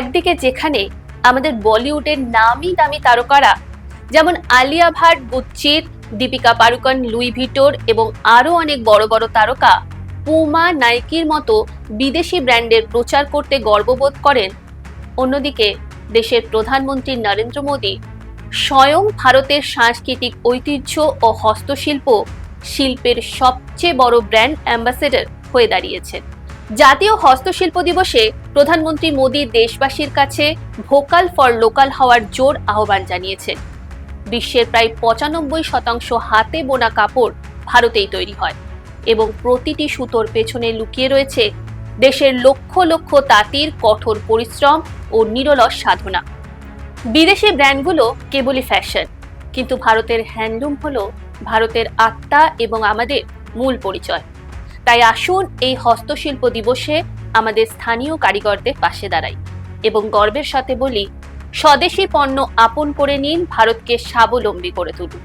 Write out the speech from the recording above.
একদিকে যেখানে আমাদের বলিউডের নামি দামি তারকারা যেমন আলিয়া ভাট, গুচ্চির, দীপিকা পাড়ুকোন, লুই ভিটোর এবং আরো অনেক বড় বড় তারকা পুমা, নাইকির মতো বিদেশি ব্র্যান্ডের প্রচার করতে গর্ববোধ করেন, অন্যদিকে দেশের প্রধানমন্ত্রী নরেন্দ্র মোদী স্বয়ং ভারতের সাংস্কৃতিক ঐতিহ্য ও হস্তশিল্প শিল্পের সবচেয়ে বড় ব্র্যান্ড অ্যাম্বাসেডর হয়ে দাঁড়িয়েছেন। জাতীয় হস্তশিল্প দিবসে প্রধানমন্ত্রী মোদী দেশবাসীর কাছে ভোকাল ফর লোকাল হওয়ার জোর আহ্বান জানিয়েছেন। বিশ্বের প্রায় ৯৫% হাতে বোনা কাপড় ভারতেই তৈরি হয় এবং প্রতিটি সুতোর পেছনে লুকিয়ে রয়েছে দেশের লক্ষ লক্ষ তাঁতির কঠোর পরিশ্রম ও নিরলস সাধনা। বিদেশি ব্র্যান্ডগুলো কেবলই ফ্যাশন, কিন্তু ভারতের হ্যান্ডলুম হলো ভারতের আত্মা এবং আমাদের মূল পরিচয়। তাই আসুন এই হস্তশিল্প দিবসে আমাদের স্থানীয় কারিগরদের পাশে দাঁড়াই এবং গর্বের সাথে বলি, স্বদেশি পণ্য আপন করে নিন, ভারতকে স্বাবলম্বী করে তুলুন।